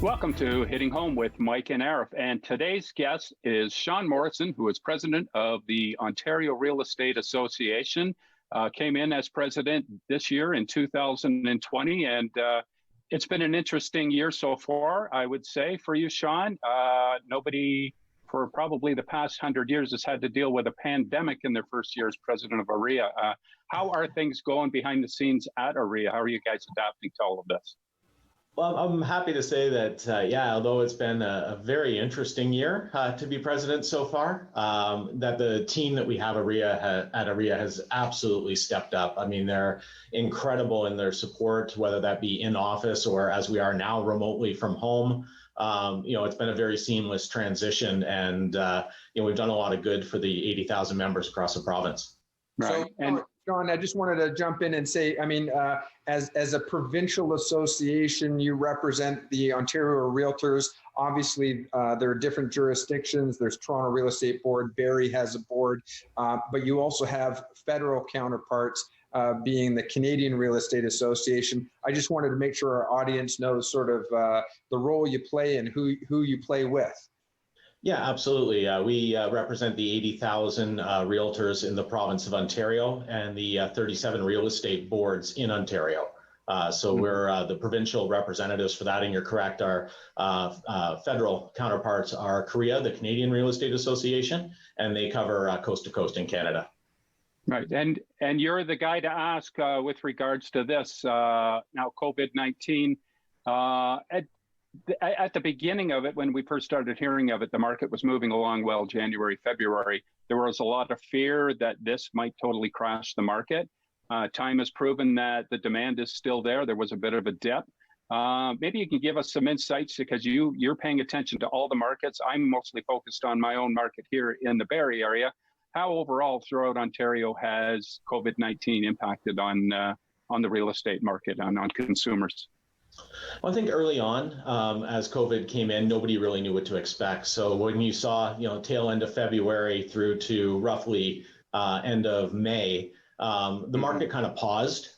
Welcome to Hitting Home with Mike and Arif. And today's guest is Sean Morrison, who is president of the Ontario Real Estate Association. Came in as president this year in 2020. And it's been an interesting year so far, I would say, for you, Sean. Nobody for probably the past 100 years has had to deal with a pandemic in their first year as president of OREA. How are things going behind the scenes at OREA? How are you guys adapting to all of this? Well, I'm happy to say that, although it's been a very interesting year to be president so far, that the team that we have at OREA has absolutely stepped up. I mean, they're incredible in their support, whether that be in office or as we are now remotely from home. It's been a very seamless transition, and we've done a lot of good for the 80,000 members across the province. Right. So, Sean, I just wanted to jump in and say, as a provincial association, you represent the Ontario Realtors. Obviously, there are different jurisdictions. There's Toronto Real Estate Board, Barrie has a board, but you also have federal counterparts, being the Canadian Real Estate Association. I just wanted to make sure our audience knows sort of the role you play and who you play with. Yeah, absolutely. We represent the 80,000 realtors in the province of Ontario and the 37 real estate boards in Ontario. So we're the provincial representatives for that, and you're correct. Our federal counterparts are CREA, the Canadian Real Estate Association, and they cover coast to coast in Canada. Right, and you're the guy to ask with regards to this now COVID-19. At the beginning of it, when we first started hearing of it, the market was moving along well. January, February, there was a lot of fear that this might totally crash the market. Time has proven that the demand is still there. There was a bit of a dip. Maybe you can give us some insights, because you're paying attention to all the markets. I'm mostly focused on my own market here in the Barrie area. How overall throughout Ontario has COVID-19 impacted on the real estate market and on consumers? Well, I think early on, as COVID came in, nobody really knew what to expect. So when you saw, tail end of February through to roughly end of May, the market kind of paused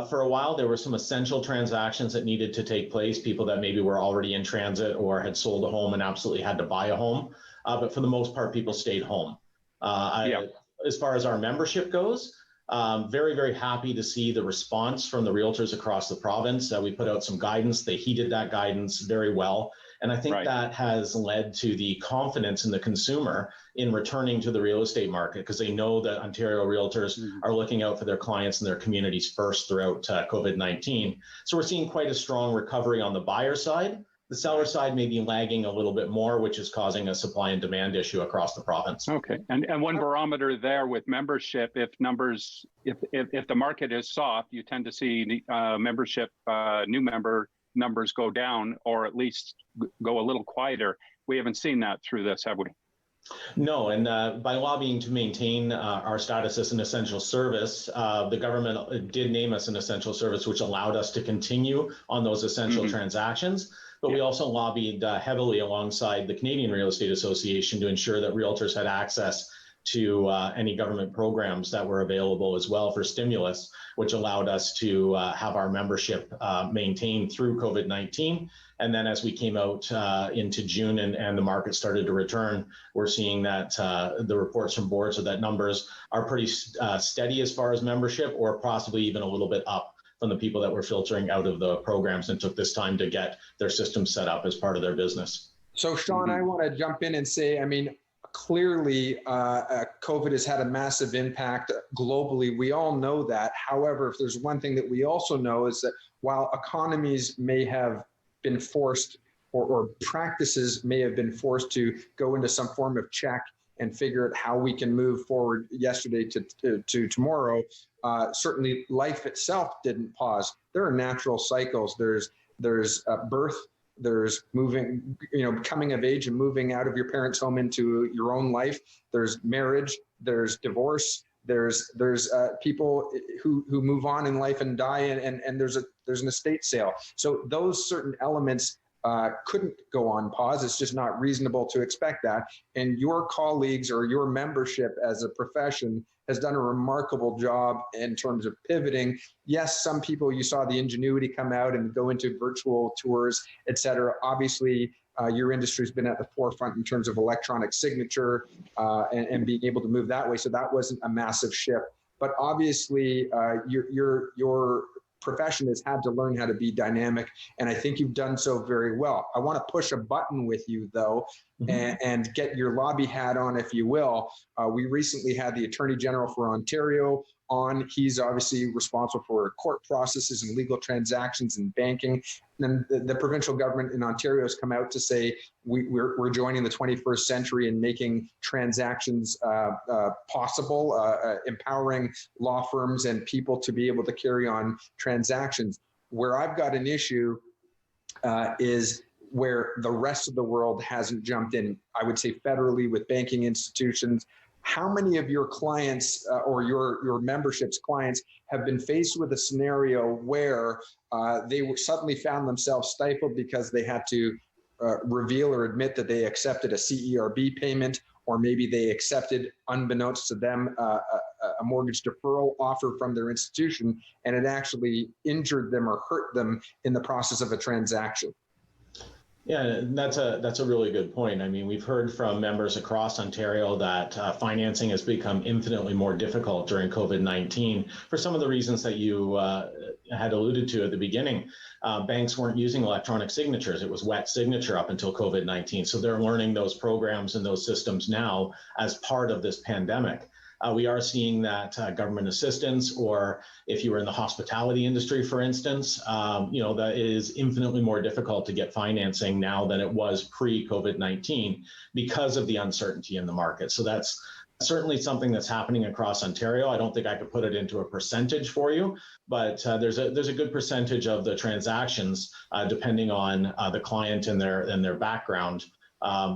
for a while. There were some essential transactions that needed to take place, people that maybe were already in transit or had sold a home and absolutely had to buy a home. But for the most part, people stayed home. As far as our membership goes, very, very happy to see the response from the realtors across the province. We put out some guidance. They heeded that guidance very well. And I think that has led to the confidence in the consumer in returning to the real estate market, because they know that Ontario realtors are looking out for their clients and their communities first throughout COVID-19. So we're seeing quite a strong recovery on the buyer side. The seller side may be lagging a little bit more, which is causing a supply and demand issue across the province. Okay, and one barometer there with membership, if the market is soft, you tend to see membership, new member numbers go down, or at least go a little quieter. We haven't seen that through this, have we? No, and by lobbying to maintain our status as an essential service, the government did name us an essential service, which allowed us to continue on those essential transactions. But we also lobbied heavily alongside the Canadian Real Estate Association to ensure that realtors had access to any government programs that were available as well for stimulus, which allowed us to have our membership maintained through COVID-19. And then as we came out into June and the market started to return, we're seeing that the reports from boards are that numbers are pretty steady as far as membership, or possibly even a little bit up from the people that were filtering out of the programs and took this time to get their system set up as part of their business. So Sean, I want to jump in and say, clearly COVID has had a massive impact globally. We all know that. However, if there's one thing that we also know is that while economies may have been forced or practices may have been forced to go into some form of check and figure out how we can move forward yesterday to tomorrow, certainly life itself didn't pause. There are natural cycles. There's birth, there's moving, coming of age and moving out of your parents' home into your own life. There's marriage, there's divorce, there's people who move on in life and die, and there's an estate sale. So those certain elements couldn't go on pause. It's just not reasonable to expect that. And your colleagues or your membership as a profession has done a remarkable job in terms of pivoting. Yes, some people, you saw the ingenuity come out and go into virtual tours, et cetera. Obviously, your industry's been at the forefront in terms of electronic signature and being able to move that way. So that wasn't a massive shift. But obviously, your profession has had to learn how to be dynamic, and I think you've done so very well. I want to push a button with you, though, and get your lobby hat on, if you will. We recently had the Attorney General for Ontario on. He's obviously responsible for court processes and legal transactions and banking. And the provincial government in Ontario has come out to say we're joining the 21st century and making transactions possible, empowering law firms and people to be able to carry on transactions. Where I've got an issue is where the rest of the world hasn't jumped in, I would say federally with banking institutions. How many of your clients or your membership's clients have been faced with a scenario where they suddenly found themselves stifled because they had to reveal or admit that they accepted a CERB payment, or maybe they accepted, unbeknownst to them, a mortgage deferral offer from their institution, and it actually injured them or hurt them in the process of a transaction? Yeah, that's a really good point. I mean, we've heard from members across Ontario that financing has become infinitely more difficult during COVID-19 for some of the reasons that you had alluded to at the beginning. Banks weren't using electronic signatures. It was wet signature up until COVID-19. So they're learning those programs and those systems now as part of this pandemic. We are seeing that government assistance, or if you were in the hospitality industry, for instance, that it is infinitely more difficult to get financing now than it was pre-COVID-19 because of the uncertainty in the market. So that's certainly something that's happening across Ontario. I don't think I could put it into a percentage for you, but there's a good percentage of the transactions, depending on the client and their background,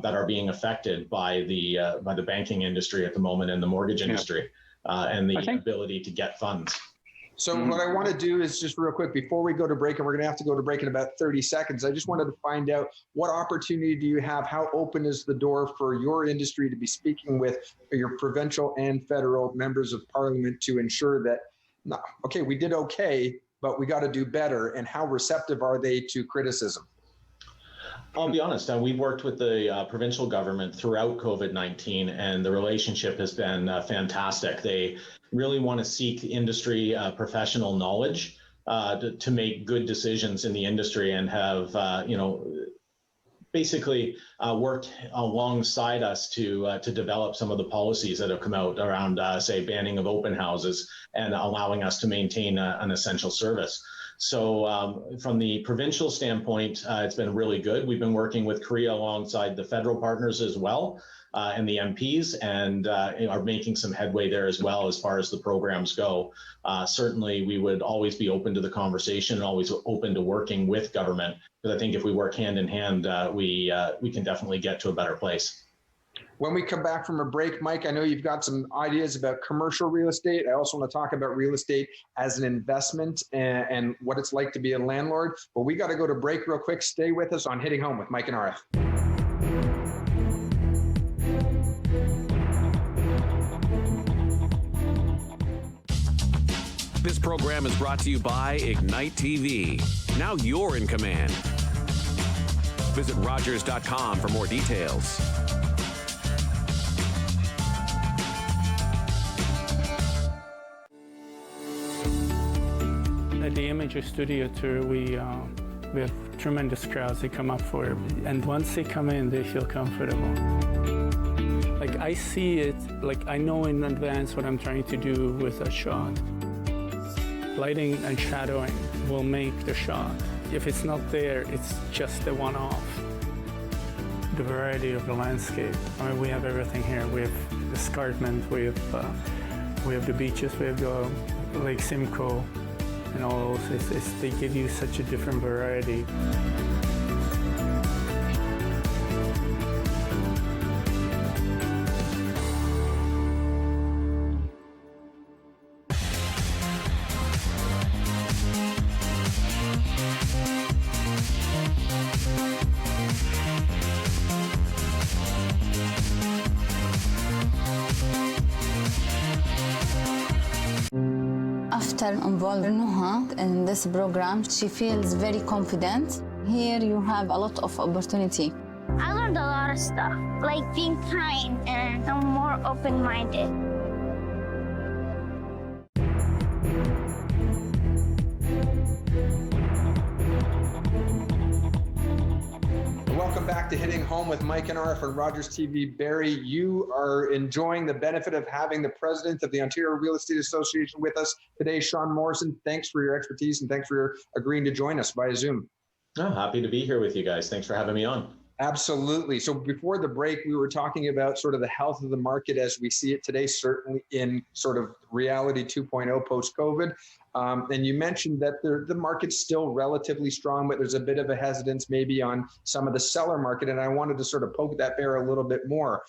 that are being affected by the banking industry at the moment and the mortgage industry, and the ability to get funds. So what I want to do is just real quick, before we go to break, and we're going to have to go to break in about 30 seconds, I just wanted to find out, what opportunity do you have? How open is the door for your industry to be speaking with your provincial and federal members of parliament to ensure that, okay, we did okay, but we got to do better? And how receptive are they to criticism? I'll be honest, we've worked with the provincial government throughout COVID-19, and the relationship has been fantastic. They really want to seek industry professional knowledge to make good decisions in the industry, and have, basically worked alongside us to develop some of the policies that have come out around, say, banning of open houses and allowing us to maintain an essential service. So from the provincial standpoint, it's been really good. We've been working with COREA alongside the federal partners as well, and the MPs, and are making some headway there as well as far as the programs go. Certainly, we would always be open to the conversation and always open to working with government, because I think if we work hand in hand, we can definitely get to a better place. When we come back from a break, Mike, I know you've got some ideas about commercial real estate. I also want to talk about real estate as an investment and what it's like to be a landlord. But we got to go to break real quick. Stay with us on Hitting Home with Mike and Arif. This program is brought to you by Ignite TV. Now you're in command. Visit Rogers.com for more details. At the Imager Studio Tour, we have tremendous crowds that come up for it. And once they come in, they feel comfortable. Like, I see it, like I know in advance what I'm trying to do with a shot. Lighting and shadowing will make the shot. If it's not there, it's just a one-off. The variety of the landscape. I mean, we have everything here. We have escarpment, we have the beaches, we have the Lake Simcoe, and all those. They give you such a different variety. After involving Nuha in this program, she feels very confident. Here you have a lot of opportunity. I learned a lot of stuff, like being kind and I'm more open-minded. Welcome back to Hitting Home with Mike and Arif on Rogers TV. Barry, you are enjoying the benefit of having the president of the Ontario Real Estate Association with us today, Sean Morrison. Thanks for your expertise and thanks for agreeing to join us via Zoom. Oh, happy to be here with you guys. Thanks for having me on. Absolutely. So before the break, we were talking about sort of the health of the market as we see it today, certainly in sort of reality 2.0 post-COVID. And you mentioned that the market's still relatively strong, but there's a bit of a hesitance maybe on some of the seller market. And I wanted to sort of poke that bear a little bit more.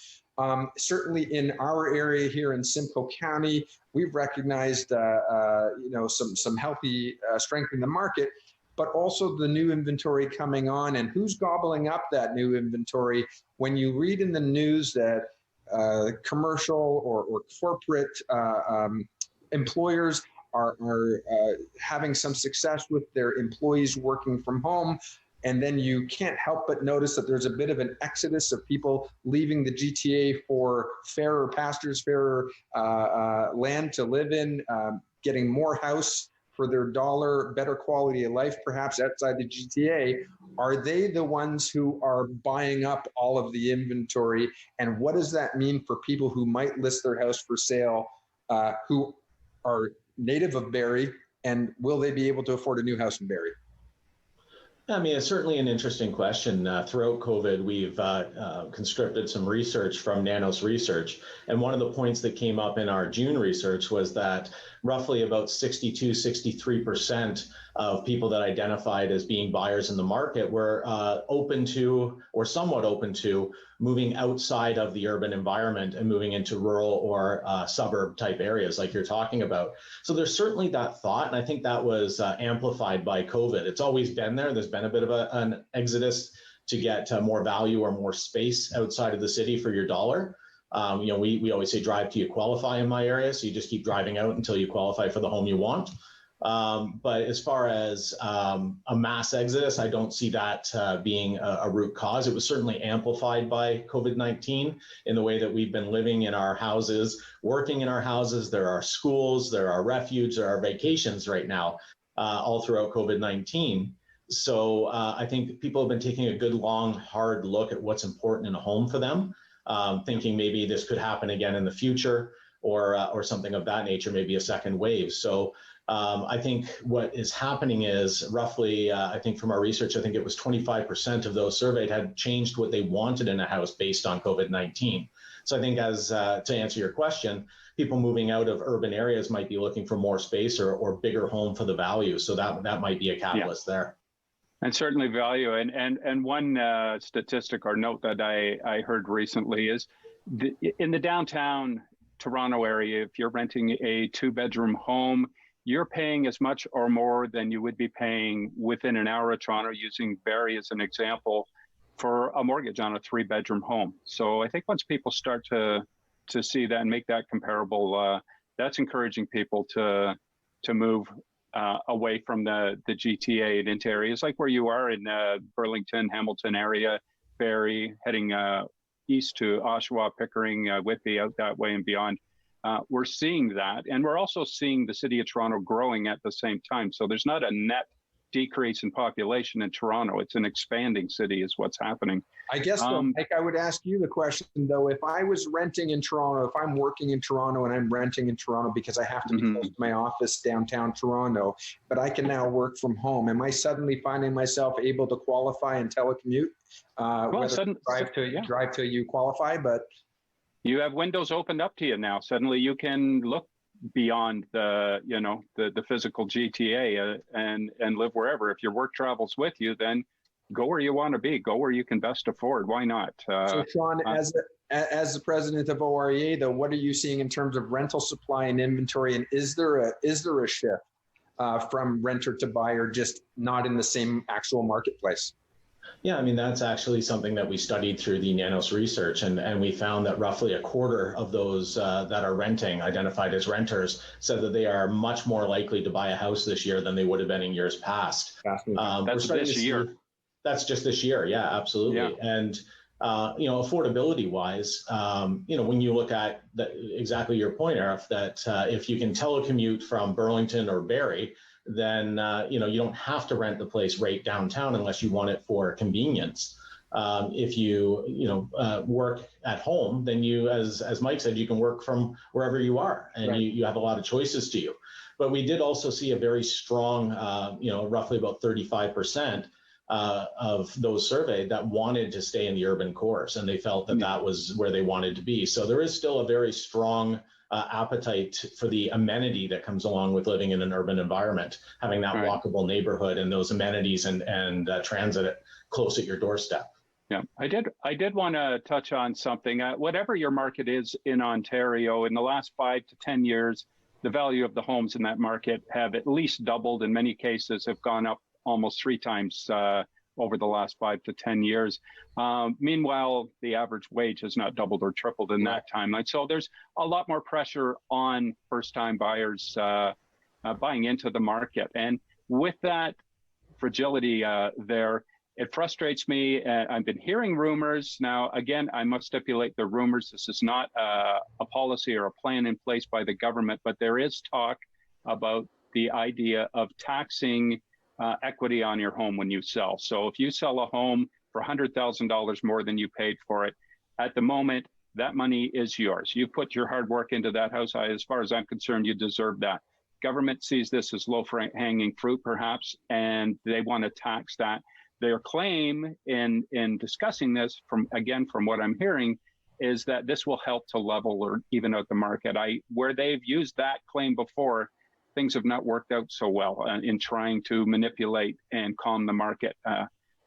Certainly in our area here in Simcoe County, we've recognized some healthy strength in the market, but also the new inventory coming on, and who's gobbling up that new inventory. When you read in the news that commercial or corporate employers are having some success with their employees working from home, and then you can't help but notice that there's a bit of an exodus of people leaving the GTA for fairer pastures, fairer land to live in, getting more house for their dollar, better quality of life, perhaps outside the GTA. Are they the ones who are buying up all of the inventory? And what does that mean for people who might list their house for sale, who are native of Barrie, and will they be able to afford a new house in Barrie? I mean, it's certainly an interesting question. Throughout COVID, we've conscripted some research from Nanos Research. And one of the points that came up in our June research was that roughly about 63% of people that identified as being buyers in the market were open to, or somewhat open to, moving outside of the urban environment and moving into rural or suburb type areas like you're talking about. So there's certainly that thought, and I think that was amplified by COVID. It's always been there. There's been a bit of an exodus to get more value or more space outside of the city for your dollar. We always say drive till you qualify in my area, so you just keep driving out until you qualify for the home you want. But as far as a mass exodus, I don't see that being a root cause. It was certainly amplified by COVID-19 in the way that we've been living in our houses, working in our houses. There are schools, there are refuge, there are vacations right now, all throughout COVID-19. So I think people have been taking a good, long, hard look at what's important in a home for them, thinking maybe this could happen again in the future, or something of that nature, maybe a second wave. So I think what is happening is roughly, I think from our research, I think it was 25% of those surveyed had changed what they wanted in a house based on COVID-19. So I think as to answer your question, people moving out of urban areas might be looking for more space or bigger home for the value. So that might be a catalyst there. And certainly value. And one statistic or note that I heard recently is in the downtown Toronto area, if you're renting a 2-bedroom home, you're paying as much or more than you would be paying within an hour of Toronto, using Barrie as an example, for a mortgage on a 3-bedroom home. So I think once people start to see that and make that comparable, that's encouraging people to move away from the GTA and into areas like where you are in Burlington, Hamilton area, Barrie, heading east to Oshawa, Pickering, Whitby, out that way and beyond. We're seeing that, and we're also seeing the city of Toronto growing at the same time. So there's not a net decrease in population in Toronto. It's an expanding city is what's happening. I guess, Mike, I would ask you the question, though, if I was renting in Toronto, if I'm working in Toronto and I'm renting in Toronto because I have to be close to my office downtown Toronto, but I can now work from home, am I suddenly finding myself able to qualify and telecommute? Drive till you qualify, but you have windows opened up to you now. Suddenly you can look beyond the physical GTA and live wherever. If your work travels with you, then go where you want to be. Go where you can best afford. Why not? So, Sean, as the president of OREA, though, what are you seeing in terms of rental supply and inventory? And is there a shift from renter to buyer, just not in the same actual marketplace? Yeah, I mean, that's actually something that we studied through the Nanos research, and we found that roughly a quarter of those that are renting, identified as renters, said that they are much more likely to buy a house this year than they would have been in years past. That's this year. That's just this year. Yeah, absolutely. Yeah. And, affordability wise, when you look at exactly your point, Arif, that if you can telecommute from Burlington or Barrie, then you don't have to rent the place right downtown unless you want it for convenience. If you work at home, then you, as Mike said, you can work from wherever you are, and right. you have a lot of choices to you. But we did also see a very strong, roughly about 35% of those surveyed that wanted to stay in the urban cores, and they felt that that was where they wanted to be. So there is still a very strong appetite for the amenity that comes along with living in an urban environment, having that walkable neighborhood and those amenities and transit close at your doorstep. Yeah, I did want to touch on something. Whatever your market is in Ontario, in the last 5 to 10 years, the value of the homes in that market have at least doubled. In many cases, have gone up almost 3 times over the last 5 to 10 years. Meanwhile, the average wage has not doubled or tripled in that timeline. So there's a lot more pressure on first-time buyers buying into the market. And with that fragility there, it frustrates me. I've been hearing rumors. Now, again, I must stipulate the rumors. This is not a policy or a plan in place by the government, but there is talk about the idea of taxing equity on your home when you sell. So if you sell a home for $100,000 more than you paid for it, at the moment, that money is yours. You put your hard work into that house. As far as I'm concerned, you deserve that. Government sees this as low-hanging fruit, perhaps, and they want to tax that. Their claim in discussing this, from what I'm hearing, is that this will help to level or even out the market. Where they've used that claim before, things have not worked out so well in trying to manipulate and calm the market.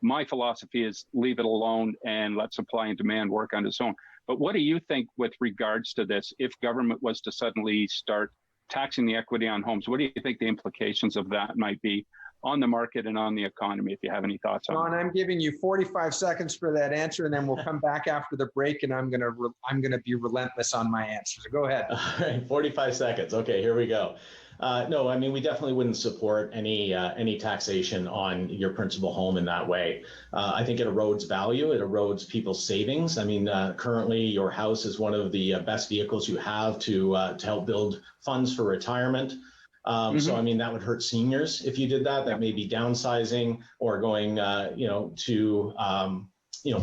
My philosophy is leave it alone and let supply and demand work on its own. But what do you think with regards to this? If government was to suddenly start taxing the equity on homes, what do you think the implications of that might be on the market and on the economy, if you have any thoughts on Sean, I'm giving you 45 seconds for that answer, and then we'll come back after the break, and I'm gonna be relentless on my answer. So go ahead. All right, 45 seconds. Okay, here we go. No, I mean, we definitely wouldn't support any taxation on your principal home in that way. I think it erodes value. It erodes people's savings. I mean, currently your house is one of the best vehicles you have to help build funds for retirement. So, I mean, that would hurt seniors if you did that. That may be downsizing or going, to,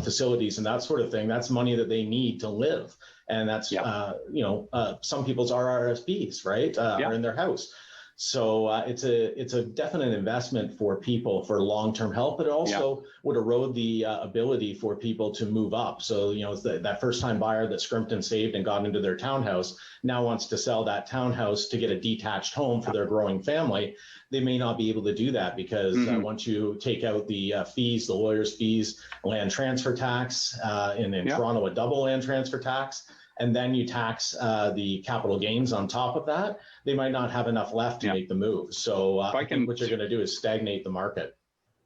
facilities and that sort of thing. That's money that they need to live. And that's, some people's RRSPs, right, are in their house. So it's a definite investment for people for long-term health, but it also would erode the ability for people to move up. So, that first-time buyer that scrimped and saved and got into their townhouse now wants to sell that townhouse to get a detached home for their growing family. They may not be able to do that because once you take out the fees, the lawyer's fees, land transfer tax, in Toronto, a double land transfer tax, and then you tax the capital gains on top of that, they might not have enough left to make the move. So I think what you're going to do is stagnate the market.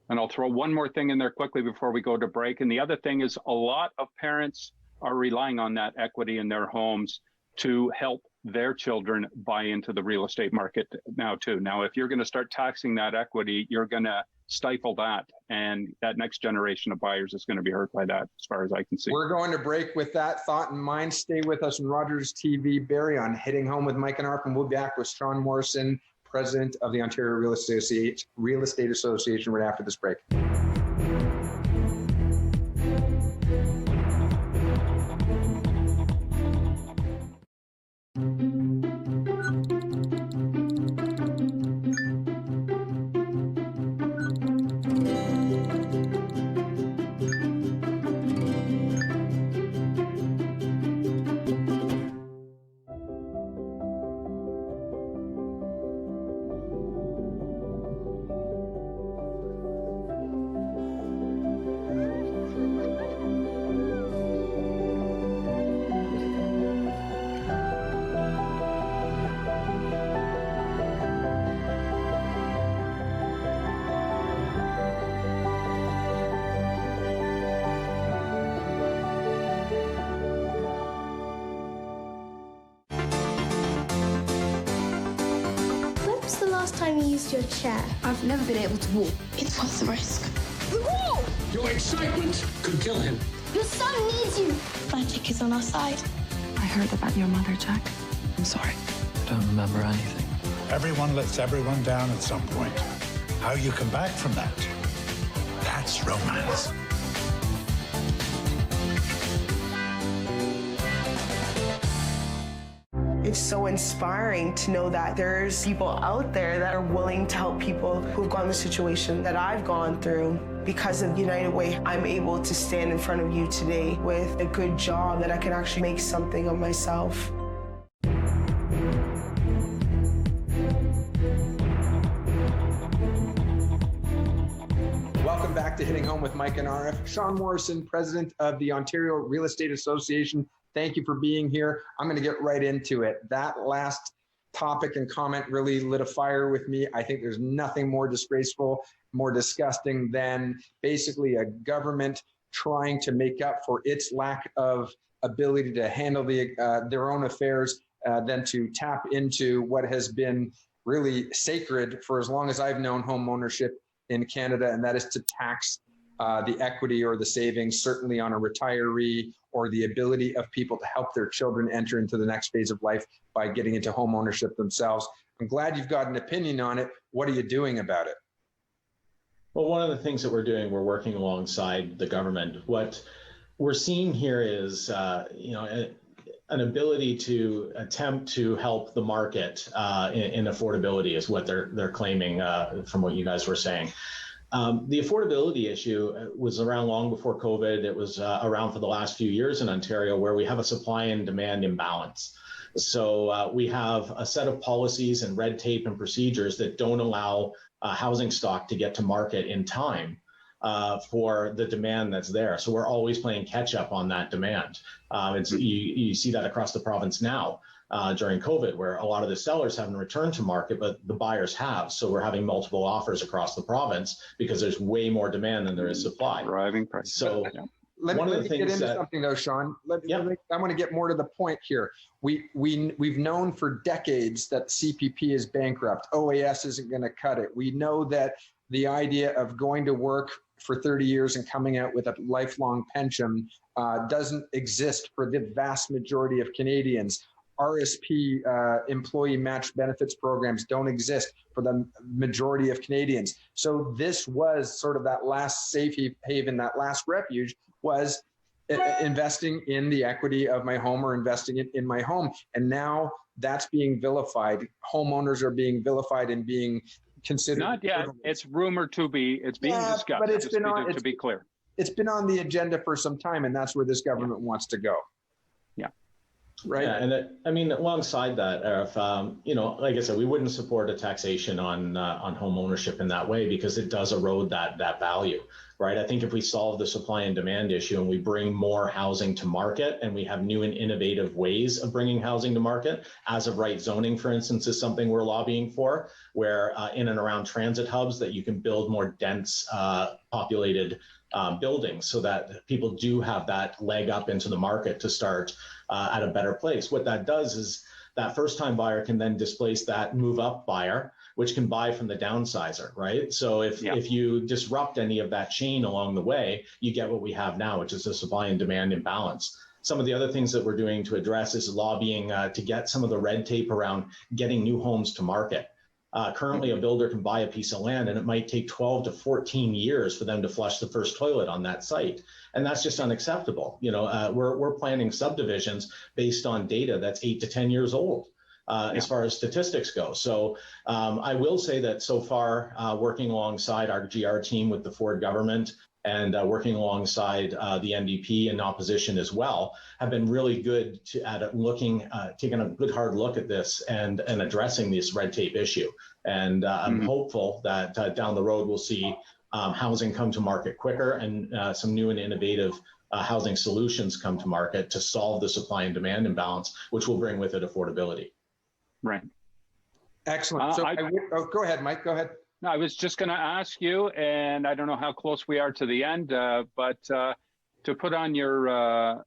And I'll throw one more thing in there quickly before we go to break. And the other thing is a lot of parents are relying on that equity in their homes to help their children buy into the real estate market now too. Now, if you're going to start taxing that equity, you're going to stifle that, and that next generation of buyers is going to be hurt by that, as far as I can see. We're going to break with that thought in mind. Stay with us on Rogers TV, Barrie, on Hitting Home with Mike and Arif, and we'll be back with Sean Morrison, president of the Ontario Real Estate Association, right after this break. last time you used your chair? I've never been able to walk. It's worth the risk. Your excitement could kill him. Your son needs you. Magic is on our side. I heard about your mother, Jack. I'm sorry. I don't remember anything. Everyone lets everyone down at some point. How you come back from that, that's romance. It's so inspiring to know that there's people out there that are willing to help people who've gone the situation that I've gone through. Because of United Way, I'm able to stand in front of you today with a good job that I can actually make something of myself. Welcome back to Hitting Home with Mike and Arif. Sean Morrison, president of the Ontario Real Estate Association. Thank you for being here. I'm going to get right into it. That last topic and comment really lit a fire with me. I think there's nothing more disgraceful, more disgusting than basically a government trying to make up for its lack of ability to handle their own affairs than to tap into what has been really sacred for as long as I've known home ownership in Canada, and that is to tax the equity or the savings, certainly on a retiree, or the ability of people to help their children enter into the next phase of life by getting into home ownership themselves. I'm glad you've got an opinion on it. What are you doing about it? Well, one of the things that we're doing, we're working alongside the government. What we're seeing here is, an ability to attempt to help the market in affordability is what they're claiming from what you guys were saying. The affordability issue was around long before COVID. It was around for the last few years in Ontario, where we have a supply and demand imbalance. So we have a set of policies and red tape and procedures that don't allow housing stock to get to market in time for the demand that's there. So we're always playing catch up on that demand. You see that across the province now. During COVID, where a lot of the sellers haven't returned to market, but the buyers have. So we're having multiple offers across the province because there's way more demand than there is supply. Driving price. So Let me get into something though, Sean. I want to get more to the point here. We've known for decades that CPP is bankrupt. OAS isn't going to cut it. We know that the idea of going to work for 30 years and coming out with a lifelong pension doesn't exist for the vast majority of Canadians. RSP, employee match benefits programs, don't exist for the majority of Canadians. So this was sort of that last safe haven, that last refuge was investing in the equity of my home or investing in my home. And now that's being vilified. Homeowners are being vilified and being considered. Not yet. It's rumored to be. It's being discussed. But it's been to be clear. It's been on the agenda for some time, and that's where this government wants to go. Yeah. Right. Yeah, and alongside that, Arif, like I said, we wouldn't support a taxation on home ownership in that way because it does erode that value, right? I think if we solve the supply and demand issue and we bring more housing to market and we have new and innovative ways of bringing housing to market, as of right zoning, for instance, is something we're lobbying for, where in and around transit hubs that you can build more dense populated buildings so that people do have that leg up into the market to start at a better place. What that does is that first-time buyer can then displace that move-up buyer, which can buy from the downsizer, right? So if you disrupt any of that chain along the way, you get what we have now, which is a supply and demand imbalance. Some of the other things that we're doing to address is lobbying to get some of the red tape around getting new homes to market. Currently, a builder can buy a piece of land and it might take 12 to 14 years for them to flush the first toilet on that site. And that's just unacceptable. We're planning subdivisions based on data that's 8 to 10 years old as far as statistics go. So I will say that so far, working alongside our GR team with the Ford government and working alongside the NDP in opposition as well, have been really good at looking, taking a good hard look at this and addressing this red tape issue. And I'm hopeful that down the road we'll see housing come to market quicker and some new and innovative housing solutions come to market to solve the supply and demand imbalance, which will bring with it affordability. Right. Excellent. So go ahead, Mike, go ahead. No, I was just going to ask you, and I don't know how close we are to the end, but to put on your,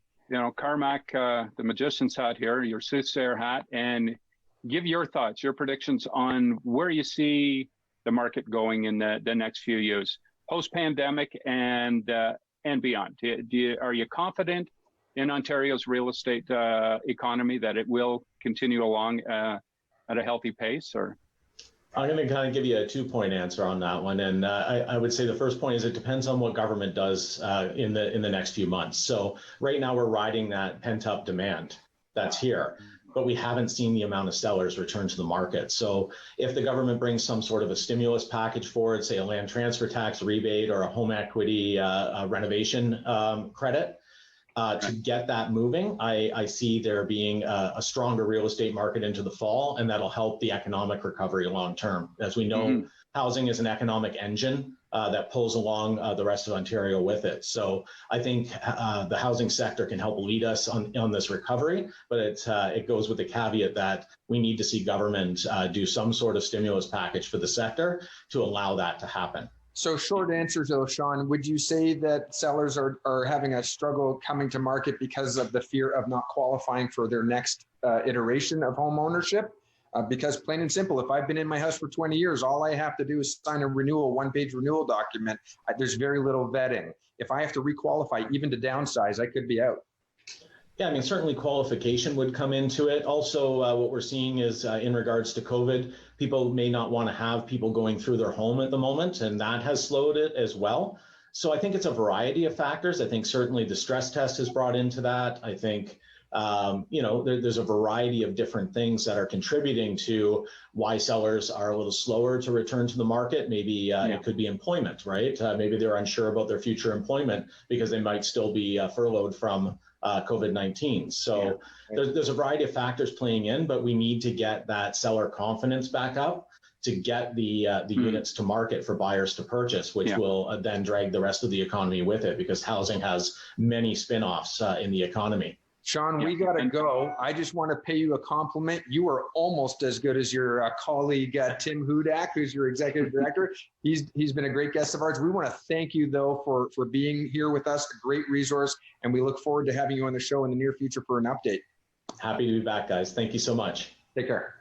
Carmack, the magician's hat here, your soothsayer hat, and give your thoughts, your predictions on where you see the market going in the next few years, post-pandemic and beyond. Are you confident in Ontario's real estate economy that it will continue along at a healthy pace? Or I'm going to kind of give you a 2-point answer on that one, and I would say the first point is it depends on what government does in the next few months. So right now we're riding that pent-up demand that's here, but we haven't seen the amount of sellers return to the market. So if the government brings some sort of a stimulus package forward, say a land transfer tax rebate or a home equity renovation credit, to get that moving, I see there being a stronger real estate market into the fall, and that'll help the economic recovery long term. As we know, housing is an economic engine that pulls along the rest of Ontario with it. So I think the housing sector can help lead us on this recovery, but it goes with the caveat that we need to see government do some sort of stimulus package for the sector to allow that to happen. So short answers though, Sean, would you say that sellers are having a struggle coming to market because of the fear of not qualifying for their next iteration of home ownership? Because plain and simple, if I've been in my house for 20 years, all I have to do is sign a one-page renewal document. There's very little vetting. If I have to requalify, even to downsize, I could be out. Yeah, I mean, certainly qualification would come into it. Also, what we're seeing is in regards to COVID, people may not want to have people going through their home at the moment, and that has slowed it as well. So I think it's a variety of factors. I think certainly the stress test is brought into that. I think, there's a variety of different things that are contributing to why sellers are a little slower to return to the market. Maybe it could be employment, right? Maybe they're unsure about their future employment because they might still be furloughed from COVID-19. So there's a variety of factors playing in, but we need to get that seller confidence back up to get the units to market for buyers to purchase, which will then drag the rest of the economy with it, because housing has many spin-offs in the economy. Sean, we got to go. I just want to pay you a compliment. You are almost as good as your colleague, Tim Hudak, who's your executive director. He's been a great guest of ours. We want to thank you, though, for being here with us, a great resource, and we look forward to having you on the show in the near future for an update. Happy to be back, guys. Thank you so much. Take care.